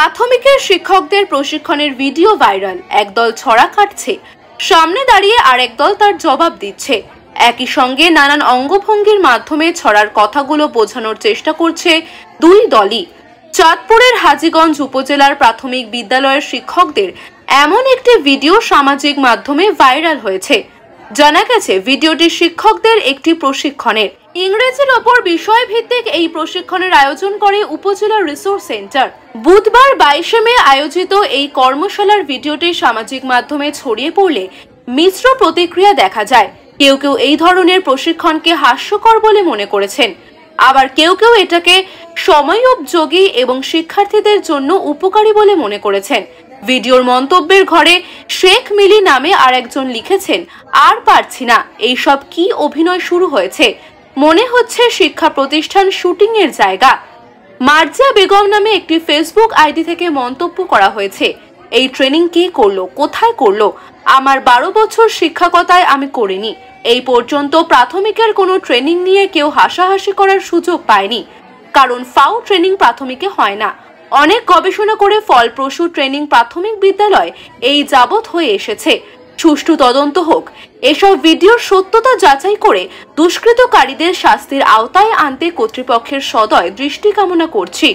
প্রাথমিকের শিক্ষকদের প্রশিক্ষণের video viral. একদল ছড়া কাটছে, সামনে দাঁড়িয়ে আরেক দল তার জবাব দিচ্ছে। একই সঙ্গে নানান অঙ্গভঙ্গির মাধ্যমে ছড়ার কথাগুলো বোঝানোর চেষ্টা করছে দুই দলই। চাঁদপুরের হাজীগঞ্জ উপজেলার প্রাথমিক বিদ্যালয়ের শিক্ষকদের এমন একটি ভিডিও সামাজিক মাধ্যমে ভাইরাল হয়েছে। জানা গেছে, ভিডিওটি শিক্ষকদের একটি প্রশিক্ষণের। ইংরেজির ওপর বিষয়ভিত্তিক এই প্রশিক্ষণের আয়োজন করে উপজেলা রিসোর্স সেন্টার। বুধবার 22 মে আয়োজিত এই কর্মশালার ভিডিওটি সামাজিক মাধ্যমে ছড়িয়ে পড়লে মিশ্র প্রতিক্রিয়া দেখা যায়। কেউ কেউ এই ধরনের প্রশিক্ষণকে হাস্যকর বলে মনে করেছেন, আবার কেউ কেউ এটাকে সময়োপযোগী এবং শিক্ষার্থীদের জন্য উপকারী বলে মনে করেছেন। ভিডিওর মন্তব্যের ঘরে শেখ মিলি নামে আরেকজন লিখেছেন, আর পারছি না, এইসব কি অভিনয় শুরু হয়েছে, মনে হচ্ছে শিক্ষা প্রতিষ্ঠান শুটিং এর জায়গা। মার্জিয়া বেগম নামে একটি ফেসবুক আইডি থেকে মন্তব্য করা হয়েছে, এই ট্রেনিং কে করলো, কোথায় করলো? আমার 12 বছর শিক্ষকতায় আমি করিনি। এই পর্যন্ত প্রাথমিকের কোনো ট্রেনিং নিয়ে কেউ হাসাহাসি করার সুযোগ পায়নি, কারণ ফাও ট্রেনিং প্রাথমিকে হয় না। অনেক গবেষণা করে ফলপ্রসূ ট্রেনিং প্রাথমিক বিদ্যালয় এই যাবৎ হয়ে এসেছে। সুষ্ঠু তদন্ত হোক, এসব ভিডিওর সত্যতা যাচাই করে দুষ্কৃতকারীদের শাস্তির আওতায় আনতে কর্তৃপক্ষের সদয় দৃষ্টি কামনা করছি।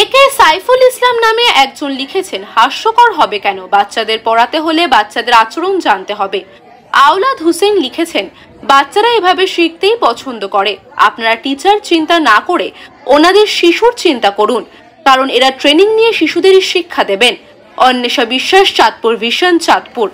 একে সাইফুল ইসলাম নামে একজন লিখেছেন, হাস্যকর হবে কেন, বাচ্চাদের পড়াতে হলে বাচ্চাদের আচরণ জানতে হবে। আওলাদ হুসেন লিখেছেন, বাচ্চারা এভাবে শিখতেই পছন্দ করে, আপনারা টিচার চিন্তা না করে ওনাদের শিশুর চিন্তা করুন, কারণ এরা ট্রেনিং নিয়ে শিশুদেরই শিক্ষা দেবেন। অন্বেষা বিশ্বাস, চাঁদপুর ভিশন, চাঁদপুর।